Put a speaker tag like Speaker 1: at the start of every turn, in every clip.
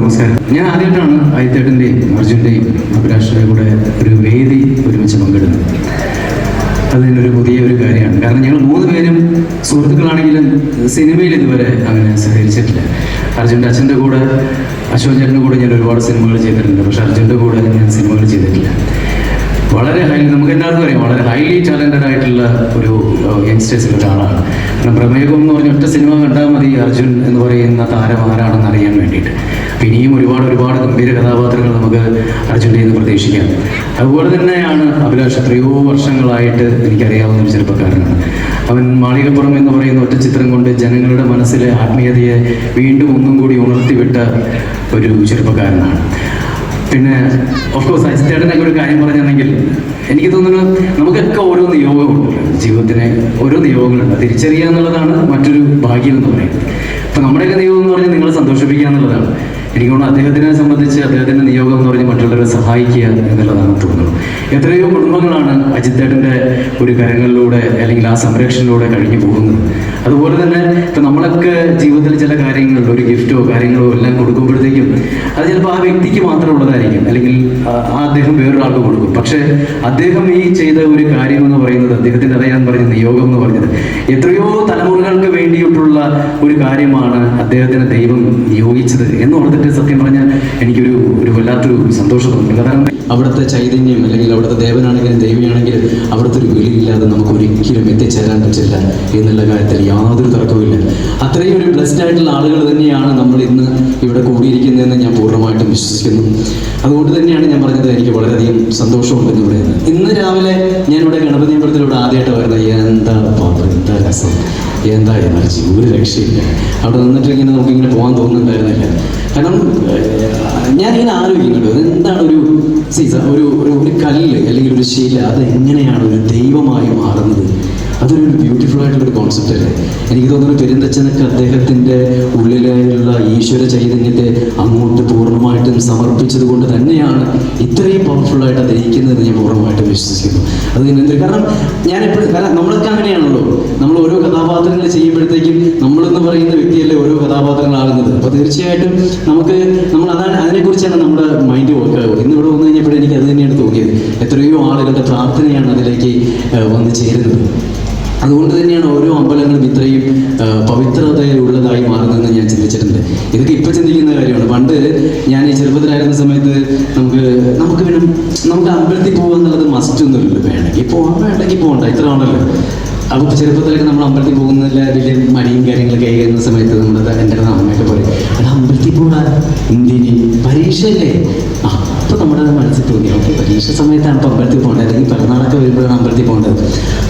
Speaker 1: നമസ്കാരം. ഞാൻ ആദ്യമായിട്ടാണ് അജിത്തേട്ടൻ്റെയും അർജുൻ്റെയും അഭിലാഷിൻ്റെയും കൂടെ ഒരു വേദി ഒരുമിച്ച് പങ്കിടുന്നത്. അതിനൊരു പുതിയൊരു കാര്യമാണ്. കാരണം ഞങ്ങൾ 3 പേരും സുഹൃത്തുക്കളാണെങ്കിലും സിനിമയിൽ ഇതുവരെ അങ്ങനെ സഹകരിച്ചിട്ടില്ല. അർജുൻ്റെ അച്ഛൻ്റെ കൂടെ, അശോക് ചേട്ടൻ്റെ കൂടെ ഞാൻ ഒരുപാട് സിനിമകൾ ചെയ്തിട്ടുണ്ട്. പക്ഷേ അർജുൻ്റെ കൂടെ ഞാൻ സിനിമകൾ ചെയ്തിട്ടില്ല. വളരെ നമുക്ക് എല്ലാവർക്കും അറിയാം, വളരെ ഹൈലി ടാലൻറ്റഡ് ആയിട്ടുള്ള ഒരു യങ്സ്റ്റേഴ്സിൽ ഒരാളാണ്. കാരണം പ്രമേഹം എന്ന് പറഞ്ഞ ഒറ്റ സിനിമ കണ്ടാൽ മതി അർജുൻ എന്ന് പറയുന്ന താരം ആരാണെന്ന് അറിയാൻ വേണ്ടിയിട്ട്. അപ്പം ഇനിയും ഒരുപാട് ഗംഭീര കഥാപാത്രങ്ങൾ നമുക്ക് അർജുൻ്റെ നിന്ന് പ്രതീക്ഷിക്കാം. അതുപോലെ തന്നെയാണ് അഭിലാഷ്. എത്രയോ വർഷങ്ങളായിട്ട് എനിക്കറിയാവുന്ന ഒരു ചെറുപ്പക്കാരനാണ്. അവൻ മാളികപ്പുറം എന്ന് പറയുന്ന ഒറ്റ ചിത്രം കൊണ്ട് ജനങ്ങളുടെ മനസ്സിലെ ആത്മീയതയെ വീണ്ടും ഒന്നും കൂടി ഉണർത്തിവിട്ട ഒരു ചെറുപ്പക്കാരനാണ്. പിന്നെ ഓഫ്കോഴ്സ് അജിത്തേട്ടനൊക്കെ ഒരു കാര്യം പറഞ്ഞിട്ടുണ്ടെങ്കിൽ എനിക്ക് തോന്നുന്നു നമുക്കൊക്കെ ഓരോ നിയോഗമുണ്ടല്ലോ ജീവിതത്തിന്. ഓരോ നിയോഗങ്ങളുണ്ട്. തിരിച്ചറിയുക എന്നുള്ളതാണ് മറ്റൊരു ഭാഗ്യം എന്ന് പറയുന്നത്. ഇപ്പം നമ്മുടെയൊക്കെ നിയോഗം എന്ന് പറഞ്ഞാൽ നിങ്ങളെ സന്തോഷിപ്പിക്കുക എന്നുള്ളതാണ്. എനിക്ക് തോന്നുന്നു അദ്ദേഹത്തിനെ സംബന്ധിച്ച് അദ്ദേഹത്തിൻ്റെ നിയോഗം എന്ന് പറഞ്ഞ് മറ്റുള്ളവരെ സഹായിക്കുക എന്നുള്ളതാണ് തോന്നുന്നത്. എത്രയോ കുടുംബങ്ങളാണ് അജിത്തേട്ടൻ്റെ ഒരു കരങ്ങളിലൂടെ അല്ലെങ്കിൽ ആ സംരക്ഷണയിലൂടെ കഴിഞ്ഞു പോകുന്നത്. അതുപോലെ തന്നെ ഇപ്പം നമ്മളൊക്കെ ജീവിതത്തിൽ ചില കാര്യങ്ങൾ, ഒരു ഗിഫ്റ്റോ കാര്യങ്ങളോ എല്ലാം കൊടുക്കുമ്പോഴത്തേക്കും അത് ചിലപ്പോൾ ആ വ്യക്തിക്ക് മാത്രം ഉള്ളതായിരിക്കും, അല്ലെങ്കിൽ അദ്ദേഹം വേറൊരാൾക്ക് കൊടുക്കും. പക്ഷേ അദ്ദേഹം ഈ ചെയ്ത ഒരു കാര്യം എന്ന് പറയുന്നത്, അദ്ദേഹത്തിൻ്റെ അറിയാൻ പറഞ്ഞ നിയോഗം എന്ന് പറഞ്ഞത് എത്രയോ തലമുറകൾക്ക് വേണ്ടിയിട്ടുള്ള ഒരു കാര്യമാണ് അദ്ദേഹത്തിന് ദൈവം നിയോഗിച്ചത് എന്ന് ഓർത്തിട്ട് സത്യം പറഞ്ഞാൽ എനിക്കൊരു വല്ലാത്തൊരു സന്തോഷം തോന്നുന്നു. കാരണം അവിടുത്തെ ചൈതന്യം, അല്ലെങ്കിൽ അവിടുത്തെ ദേവനാണെങ്കിലും ദൈവമാണെങ്കിലും അവിടുത്തെ ഒരു വിളിയില്ലാതെ നമുക്ക് ഒരിക്കലും എത്തിച്ചേരാൻ പറ്റില്ല എന്നുള്ള കാര്യത്തിൽ യാതൊരു തർക്കവുമില്ല. അത്രയും ഒരു ബ്ലെസ്ഡ് ആയിട്ടുള്ള ആളുകൾ തന്നെയാണ് നമ്മൾ ഇന്ന് ഇവിടെ കൂടിയിരിക്കുന്നതെന്ന് ഞാൻ പൂർണ്ണമായിട്ടും വിശ്വസിക്കുന്നു. അതുകൊണ്ട് തന്നെയാണ് ഞാൻ പറഞ്ഞത് എനിക്ക് വളരെയധികം സന്തോഷമുണ്ടെന്ന് പറയുന്നത്. ഇന്ന് രാവിലെ ഞാനിവിടെ ഗണപതി അമ്പലത്തിലൂടെ ആദ്യമായിട്ട് വരുന്നത്. എന്താ പാത്രം, എന്താ രസം, എന്താ എനർജി, ഒരു രക്ഷയില്ല. അവിടെ നിന്നിട്ട് ഇങ്ങനെ നമുക്കിങ്ങനെ പോകാൻ തോന്നുന്നുണ്ടായിരുന്നില്ല. കാരണം ഞാനിങ്ങനെ ആലോചിക്കുന്നുണ്ട്, എന്താണ് ഒരു കല്ല് അല്ലെങ്കിൽ ഒരു ശില, അത് എങ്ങനെയാണ് ഒരു ദൈവമായി മാറുന്നത്? അതൊരു ബ്യൂട്ടിഫുൾ ആയിട്ടുള്ളൊരു കോൺസെപ്റ്റ് അല്ലേ? എനിക്ക് തോന്നുന്നു പെരുന്തച്ഛനൊക്കെ അദ്ദേഹത്തിൻ്റെ ഉള്ളിലുള്ള ഈശ്വര ചൈതന്യത്തെ അങ്ങോട്ട് പൂർണ്ണമായിട്ടും സമർപ്പിച്ചത് കൊണ്ട് തന്നെയാണ് ഇത്രയും പവർഫുള്ളായിട്ട് അത് ഇരിക്കുന്നതെന്ന് ഞാൻ പൂർണ്ണമായിട്ടും വിശ്വസിക്കുന്നു. അത് കാരണം ഞാൻ എപ്പോഴും, കാരണം നമ്മളൊക്കെ അങ്ങനെയാണല്ലോ, നമ്മൾ ഓരോ കഥാപാത്രങ്ങൾ ചെയ്യുമ്പോഴത്തേക്കും നമ്മളെന്ന് പറയുന്ന വ്യക്തിയല്ലേ ഓരോ കഥാപാത്രങ്ങളാകുന്നത്. അപ്പോൾ തീർച്ചയായിട്ടും നമ്മൾ അതിനെക്കുറിച്ചാണ് നമ്മുടെ മൈൻഡ് വർക്ക് ആകുക. ഇന്ന് ഇവിടെ വന്നു കഴിഞ്ഞപ്പോൾ എനിക്ക് അത് തന്നെയാണ് തോന്നിയത്. എത്രയോ ആളുകളുടെ പ്രാർത്ഥനയാണ് അതിലേക്ക് വന്നു ചേരുന്നത്. അതുകൊണ്ട് തന്നെയാണ് ഓരോ അമ്പലങ്ങളും ഇത്രയും പവിത്രതയുള്ളതായി മാറുന്നതെന്ന് ഞാൻ ചിന്തിച്ചിട്ടുണ്ട്. ഇതൊക്കെ ഇപ്പം ചിന്തിക്കുന്ന കാര്യമാണ്. പണ്ട് ഞാൻ ഈ ചെറുപ്പത്തിലായിരുന്ന സമയത്ത് നമുക്ക് അമ്പലത്തിൽ പോകുക എന്നുള്ളത് മസ്റ്റൊന്നുമില്ല. വേണമെങ്കിൽ പോകാൻ, വേണ്ടെങ്കിൽ പോകണ്ട, ഇത്ര ആണല്ലോ. അപ്പോൾ ചെറുപ്പത്തിലൊക്കെ നമ്മൾ അമ്പലത്തിൽ പോകുന്നില്ല, വലിയ മടിയും കാര്യങ്ങളൊക്കെ കഴിയുന്ന സമയത്ത് എൻ്റെ അമ്മയൊക്കെ പറയും, അത് അമ്പലത്തിൽ പോകാൻ എന്തിന്, പരീക്ഷയല്ലേ? അപ്പോൾ നമ്മുടെ മനസ്സിൽ തോന്നി, ഓക്കെ പരീക്ഷ സമയത്താണ് ഇപ്പോൾ അമ്പലത്തിൽ പോകേണ്ടത്, അല്ലെങ്കിൽ പിറന്നാളൊക്കെ വരുമ്പോഴാണ് അമ്പലത്തിൽ പോകേണ്ടത്.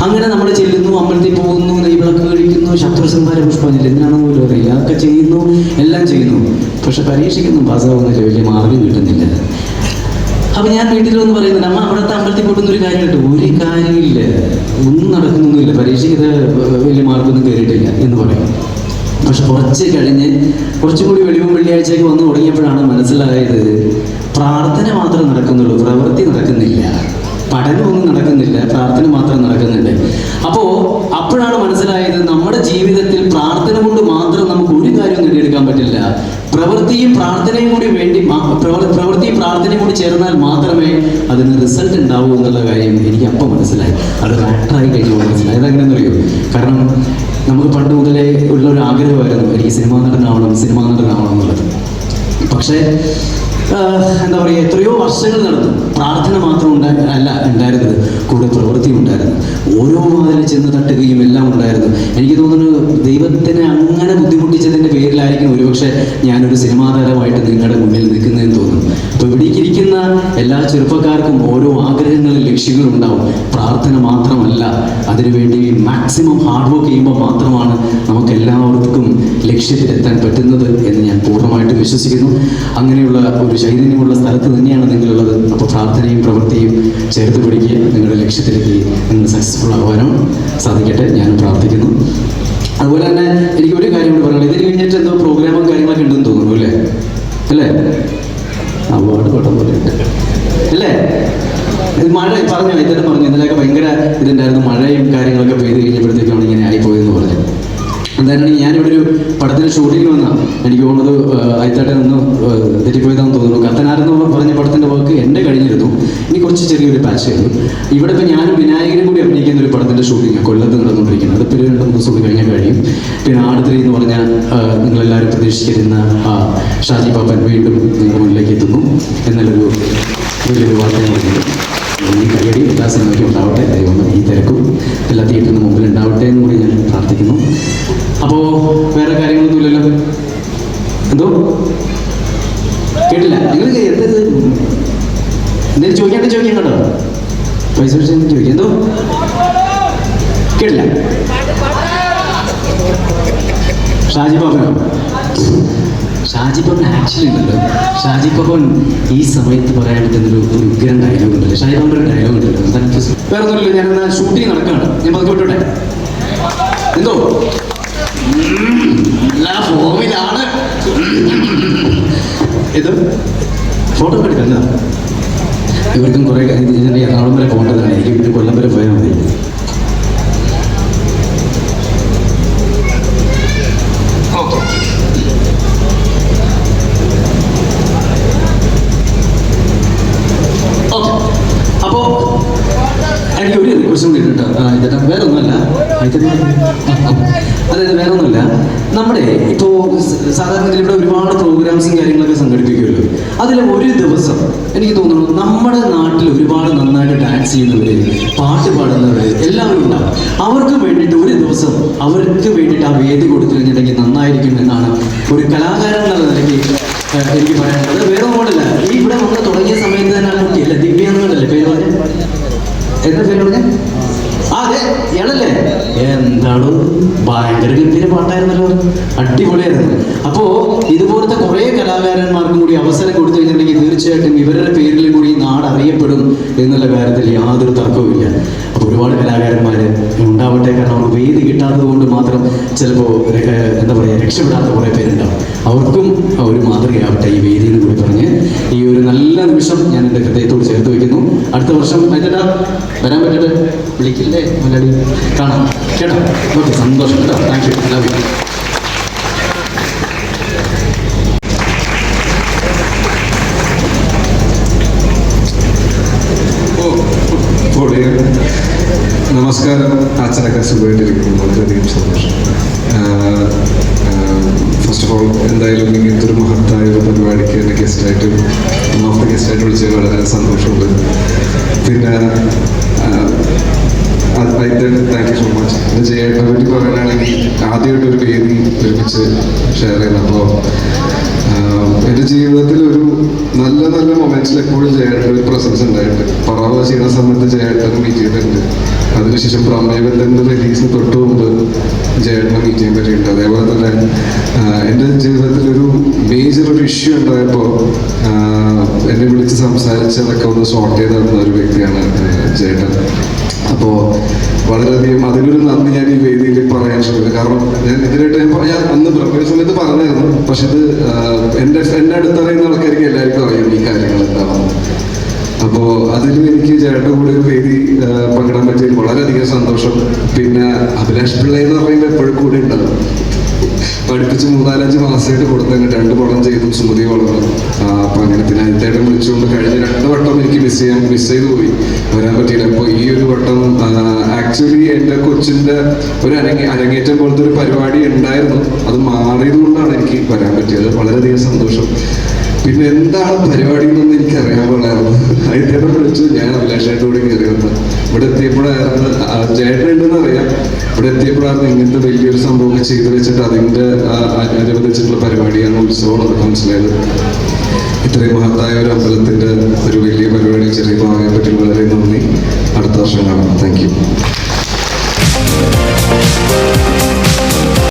Speaker 1: അങ്ങനെ നമ്മൾ ചെല്ലുന്നു, അമ്പലത്തിൽ പോകുന്നു, നെയ്വിളക്ക് കഴിക്കുന്നു, ശത്രുസംഹാര പുഷ്പാഞ്ജലി എന്തിനാണെന്ന് പോലും അറിയില്ല, അതൊക്കെ ചെയ്യുന്നു, എല്ലാം ചെയ്യുന്നു. പക്ഷെ പരീക്ഷയ്ക്കൊന്നും പാസ്സാവുന്നില്ല, വലിയ മാർഗം കിട്ടുന്നില്ല. അപ്പം ഞാൻ വീട്ടിൽ വന്ന് പറയുന്നത്, അമ്മ അവിടുത്തെ അമ്പലത്തിൽ പോയിട്ടുന്ന ഒരു കാര്യമുണ്ട്, ഒരു കാര്യമില്ല, ഒന്നും നടക്കുന്നൊന്നുമില്ല, പരീക്ഷയ്ക്ക് വലിയ മാർക്കൊന്നും കയറിയിട്ടില്ല എന്ന് പറയും. പക്ഷെ കുറച്ച് കഴിഞ്ഞ് കുറച്ചും കൂടി വെളിവും വെള്ളിയാഴ്ചയ്ക്ക് വന്ന് തുടങ്ങിയപ്പോഴാണ് മനസ്സിലായത്, പ്രാർത്ഥന മാത്രം നടക്കുന്നുള്ളൂ, പ്രവൃത്തി നടക്കുന്നില്ല, പഠനമൊന്നും നടക്കുന്നില്ല, പ്രാർത്ഥന മാത്രം നടക്കുന്നുണ്ട്. അപ്പോഴാണ് മനസ്സിലായത്, നമ്മുടെ ജീവിതത്തിൽ പ്രാർത്ഥന കൊണ്ട് മാത്രം നമുക്ക് ഒരു കാര്യവും നേടിയെടുക്കാൻ പറ്റില്ല. പ്രവൃത്തിയും പ്രാർത്ഥനയും കൂടി ചേർന്നാൽ മാത്രമേ അതിന് റിസൾട്ട് ഉണ്ടാവൂ എന്നുള്ള കാര്യം എനിക്ക് അപ്പം മനസ്സിലായി. അത് ഡോക്ടറായി കഴിഞ്ഞപ്പോൾ മനസ്സിലായി. അതെങ്ങനെയെന്ന് അറിയോ? കാരണം നമുക്ക് പണ്ട് മുതലേ ഉള്ള ഒരു ആഗ്രഹമായിരുന്നു, എനിക്ക് സിനിമാ നടനാവണം എന്നുള്ളത്. പക്ഷേ എന്താ പറയുക, എത്രയോ വർഷങ്ങൾ നടന്നു. പ്രാർത്ഥന മാത്രം അല്ല ഉണ്ടായിരുന്നത്, കൂടെ പ്രവൃത്തി ഉണ്ടായിരുന്നു. ഓരോ വാതിൽ ചെന്ന് തട്ടുകയും എല്ലാം ഉണ്ടായിരുന്നു. എനിക്ക് തോന്നുന്നു ദൈവത്തിനെ അങ്ങനെ ബുദ്ധിമുട്ടിച്ചതിൻ്റെ പേരിലായിരിക്കും ഒരുപക്ഷെ ഞാനൊരു സിനിമാ താരമായിട്ട് നിങ്ങളുടെ മുന്നിൽ നിൽക്കുന്നതെന്ന് തോന്നുന്നു. അപ്പോൾ ഇവിടേക്ക് ഇരിക്കുന്ന എല്ലാ ചെറുപ്പക്കാർക്കും ഓരോ ആഗ്രഹങ്ങളും ലക്ഷ്യങ്ങളും ഉണ്ടാവും. പ്രാർത്ഥന മാത്രമല്ല, അതിനുവേണ്ടി മാക്സിമം ഹാർഡ് വർക്ക് ചെയ്യുമ്പോൾ മാത്രമാണ് നമുക്ക് എല്ലാവർക്കും ലക്ഷ്യത്തിലെത്താൻ പറ്റുന്നത് എന്ന് ഞാൻ പൂർണ്ണമായിട്ടും വിശ്വസിക്കുന്നു. അങ്ങനെയുള്ള ഒരു ചൈതന്യമുള്ള സ്ഥലത്ത് തന്നെയാണ് നിങ്ങളുള്ളത്. അപ്പോൾ പ്രാർത്ഥനയും പ്രവൃത്തിയും ചേർത്ത് പിടിക്കുക, നിങ്ങളുടെ ലക്ഷ്യത്തിലേക്ക് നിങ്ങൾ സക്സസ്ഫുൾ ആവാനും സാധിക്കട്ടെ ഞാനും പ്രാർത്ഥിക്കുന്നു. അതുപോലെ തന്നെ എനിക്ക് ഒരു കാര്യം കൂടി പറയാനുള്ളത്, ഇതിന് കഴിഞ്ഞിട്ട് എന്തോ പ്രോഗ്രാമും കാര്യങ്ങളൊക്കെ ഉണ്ടെന്ന് തോന്നുന്നു അല്ലേ? അവാർഡ് പടം പോലെ അല്ലേ? മഴ ഇന്നലെയൊക്കെ ഭയങ്കര ഇതുണ്ടായിരുന്നു, മഴയും കാര്യങ്ങളൊക്കെ പെയ്ത് കഴിഞ്ഞപ്പോഴത്തേക്കാണ് ഇങ്ങനെ ആയിപ്പോയെന്ന് പറഞ്ഞു. എന്തായാലും ഞാനിവിടെ ഒരു പടത്തിന് ഷൂട്ടിങ്ങിന് വന്നാൽ എനിക്ക് തോന്നുന്നത് അയത്താട്ടെ ഒന്ന് തെറ്റിപ്പോയതാണെന്ന് തോന്നുന്നു. കത്തനാരെന്ന് പറഞ്ഞ പടത്തിൻ്റെ വർക്ക് എൻ്റെ കഴിഞ്ഞിരുന്നു. ഇനി കുറച്ച് ചെറിയൊരു പാച്ച് ആയിരുന്നു. ഇവിടെ ഇപ്പോൾ ഞാനും വിനായകനും കൂടി അഭിനയിക്കുന്ന ഒരു പടത്തിൻ്റെ ഷൂട്ടിങ് കൊല്ലത്ത് നടന്നുകൊണ്ടിരിക്കുന്നത്. അതിപ്പോൾ 2-3 ദിവസം കൂടി കഴിഞ്ഞാൽ കഴിയും. പിന്നെ ആടുത്രി എന്ന് പറഞ്ഞാൽ നിങ്ങളെല്ലാവരും പ്രതീക്ഷിച്ചിരുന്ന ഷാജി പാപ്പൻ വീണ്ടും നിങ്ങളുടെ മുന്നിലേക്ക് എത്തുന്നു എന്നുള്ളൊരു വലിയൊരു വാർത്തയും പറയുന്നത്. ഈ കയ്യടി എല്ലാ സിനിമയ്ക്കും ഉണ്ടാവട്ടെ. ദൈവം ഈ തിരക്കും എല്ലാ തിയേറ്ററിന് മുമ്പിൽ ഉണ്ടാവട്ടെ എന്ന് കൂടി ഞാൻ പ്രാർത്ഥിക്കുന്നു. അപ്പോൾ വേറെ കാര്യങ്ങളൊന്നുമില്ലല്ലോ? എന്തോ കേട്ടില്ല? നിങ്ങൾ എന്തത് എന്തെങ്കിലും ചോദിക്കാൻ കേട്ടോ? പൈസ ചോദിക്കാം. എന്തോ കേട്ടില്ല? ഷാജി പാപ്പനോ? ഷാജി പാപ്പൻ ആക്ച്വലി ഉണ്ടല്ലോ, ഷാജി പാപ്പൻ ഈ സമയത്ത് പറയാൻ പറ്റുന്നൊരു ഉഗ്രൻ ഡയലോഗ് ഉണ്ടല്ലോ. ഷാജി പാപ്പൻ്റെ ഒരു ഡയലോഗ് ഉണ്ടല്ലോ. വേറെ ഒന്നുമില്ല, ഞാനെന്നാ ഷൂട്ടിങ് നടക്കുകയാണ്, ഞാൻ പതുക്കെ വിട്ടോട്ടെ. എന്തോ നല്ല ഫോമിലാണ് ഇത്. ഫോട്ടോ ഒക്കെ എടുക്കല്ല, ഇവർക്കും കുറേ എറണാകുളം വരെ പോകേണ്ടതാണ്. എനിക്ക് പിന്നെ കൊല്ലം വരെ പോയാൽ മതി. അപ്പോൾ എനിക്ക് ഒരു റിക്വസ്റ്റ് കൂടി ഉണ്ട് കേട്ടോ. വേറെ ഒന്നുമല്ല, അതായത് വേറെ ഒന്നുമില്ല, നമ്മുടെ ഇപ്പോൾ സാധാരണ ഇവിടെ ഒരുപാട് പ്രോഗ്രാംസും കാര്യങ്ങളൊക്കെ സംഘടിപ്പിക്കുമല്ലോ. അതിൽ ഒരു ദിവസം എനിക്ക് തോന്നുന്നു നമ്മുടെ നാട്ടിൽ ഒരുപാട് നന്നായിട്ട് ഡാൻസ് ചെയ്യുന്നവർ, പാട്ട് പാടുന്നവർ എല്ലാവരും ഉണ്ടാവും. അവർക്ക് വേണ്ടിയിട്ട് ഒരു ദിവസം അവർക്ക് വേണ്ടിയിട്ട് ആ വേദി കൊടുത്തു കഴിഞ്ഞിട്ടുണ്ടെങ്കിൽ നന്നായിരിക്കും എന്നാണ് ഒരു കലാകാരൻ എന്നുള്ള നിലയ്ക്ക് എനിക്ക് പറയാനുള്ളത്. വേറെ ഒന്നുമില്ല, ഈ ഇവിടെ വന്ന് തുടങ്ങിയ സമയത്ത് തന്നെ ആ കുട്ടിയല്ലേ, ദിവ്യ എന്നുള്ളല്ലേ പേര് പറഞ്ഞ? എന്താ പേര് പറഞ്ഞ? അതെ, ഇയാളല്ലേ? എന്താണ് ഭയങ്കര ഗംഭീര പാട്ടായിരുന്നല്ലോ, അടിപൊളിയായിരുന്നു. അപ്പോൾ ഇതുപോലത്തെ കുറേ കലാകാരന്മാർക്കും കൂടി അവസരം കൊടുത്തു കഴിഞ്ഞിട്ടുണ്ടെങ്കിൽ തീർച്ചയായിട്ടും ഇവരുടെ പേരിൽ കൂടി നാട് അറിയപ്പെടും എന്നുള്ള കാര്യത്തിൽ യാതൊരു തർക്കവുമില്ല. അപ്പോൾ ഒരുപാട് കലാകാരന്മാർ ഉണ്ടാവട്ടെ. കാരണം അവർ വേദി കിട്ടാത്തത് കൊണ്ട് മാത്രം ചിലപ്പോൾ എന്താ പറയുക രക്ഷപ്പെടാത്ത കുറേ പേരുണ്ടാവും. അവർക്കും ഒരു മാതൃകയാവട്ടെ ഈ വേദിയിൽ കൂടി പറഞ്ഞ് ഈ ഒരു നല്ല നിമിഷം ഞാൻ എൻ്റെ ഹൃദയത്തോട് ചേർത്ത് വയ്ക്കുന്നു. അടുത്ത വർഷം പറ്റട്ടാ വരാൻ പറ്റട്ടെ, വിളിക്കില്ലേ മലയാളി, കാണാം കേട്ടോ. ഓക്കെ, സന്തോഷം കേട്ടോ. Thank you, love you.
Speaker 2: നമസ്കാരം. അച്ഛനൊക്കെ സുഖമായിട്ടിരിക്കുന്നു, വളരെയധികം സന്തോഷം. ഫസ്റ്റ് ഓഫ് ഓൾ എന്തായാലും ഇങ്ങനത്തെ ഒരു മഹത്തായ ഒരു പരിപാടിക്ക് എൻ്റെ ഗസ്റ്റായിട്ട് ഗസ്റ്റായിട്ട് വിളിച്ചത് വളരെ സന്തോഷമുണ്ട്. പിന്നെ താങ്ക് യു സോ മച്ച്. ജയേട്ടനെ പറ്റി പറയാനാണെങ്കിൽ ആദ്യമായിട്ടൊരു വേദി ഒരുമിച്ച് ഷെയർ ചെയ്യുന്നത്. അപ്പോൾ എൻ്റെ ജീവിതത്തിൽ ഒരു നല്ല നല്ല മൊമെന്റ്സിൽ എപ്പോഴും ജയേട്ടൻ്റെ ഒരു പ്രസൻസ് ഉണ്ടായിട്ടുണ്ട്. പറവ ചെയ്യുന്ന സമയത്ത് ജയേട്ടനെ മീറ്റ് ചെയ്തിട്ടുണ്ട്. അതിനുശേഷം പ്രമേയബന്ധൻ്റെ റിലീസിന് തൊട്ട് മുമ്പ് ജയേട്ടനെ മീറ്റ് ചെയ്യാൻ പറ്റിയിട്ടുണ്ട്. അതേപോലെ തന്നെ എൻ്റെ ജീവിതത്തിൽ ഒരു മേജർ ഒരു ഇഷ്യൂ ഉണ്ടായപ്പോൾ എന്നെ വിളിച്ച് സംസാരിച്ചതൊക്കെ ഒന്ന് സോർട്ട് ചെയ്ത് തന്ന ഒരു വ്യക്തിയാണ് ജയേട്ടൻ. അപ്പോൾ വളരെയധികം അതിനൊരു നന്ദി ഞാൻ ഈ വേദിയിൽ പറയാൻ ശ്രമിക്കുന്നു. കാരണം ഞാൻ ഇതിനായിട്ട് ഞാൻ അന്ന് പ്രമേയ സമയത്ത് പറഞ്ഞായിരുന്നു. പക്ഷെ ഇത് എൻ്റെ അടുത്തറിയുന്ന ആൾക്കാർക്ക് എല്ലാവർക്കും അറിയാം ഈ കാര്യങ്ങൾ എന്താണെന്ന്. അപ്പോൾ അതിലും എനിക്ക് ചേട്ടൻ്റെ കൂടെ ഒരു വേദി പങ്കിടാൻ പറ്റിയതിൽ വളരെയധികം സന്തോഷം. പിന്നെ അഭിലാഷ് പിള്ള എന്ന് പറയുമ്പോൾ എപ്പോഴും കൂടെ ഉണ്ടാകും. പഠിപ്പിച്ച് 3-4-5 മാസമായിട്ട് കൊടുത്തന്നെ 2 പടം ചെയ്തു, സ്മൃതി വളർന്നു. അപ്പം അങ്ങനെ പിന്നെ അതിത്തേട്ടൻ വിളിച്ചുകൊണ്ട് കഴിഞ്ഞ 2 വട്ടം എനിക്ക് മിസ് ചെയ്തു പോയി, വരാൻ പറ്റിയില്ല. അപ്പോൾ ഈ ഒരു വട്ടം ആക്ച്വലി എൻ്റെ കൊച്ചിൻ്റെ ഒരു അരങ്ങേറ്റം പോലത്തെ ഒരു പരിപാടി ഉണ്ടായിരുന്നു. അത് മാറിയത് കൊണ്ടാണ് എനിക്ക് വരാൻ പറ്റിയത്. വളരെയധികം സന്തോഷം. പിന്നെ എന്താണ് പരിപാടി എന്നൊന്നും എനിക്ക് അറിയാൻ പാടില്ലായിരുന്നു. അതിത്തേട്ടൻ വിളിച്ചു, ഞാൻ അഭിലാഷായിട്ട് കൂടി കയറി വന്നത്. ഇവിടെ എത്തിയപ്പോഴായിരുന്നു ചേട്ടനുണ്ടെന്ന് അറിയാം. ഇവിടെ എത്തിയപ്പോഴായിരുന്നു ഇങ്ങനത്തെ വലിയൊരു സംഭവം ചെയ്തു വെച്ചിട്ട് അതിൻ്റെ അനുവദിച്ചിട്ടുള്ള പരിപാടിയാണ്, ഉത്സവം അതൊക്കെ മനസ്സിലായത്. ഇത്രയും മഹത്തായ ഒരു അമ്പലത്തിൻ്റെ ഒരു വലിയ പരിപാടി ചെറിയ ഭാഗം പറ്റി വളരെ നന്ദി. അടുത്ത വർഷം കാണാം. Thank you.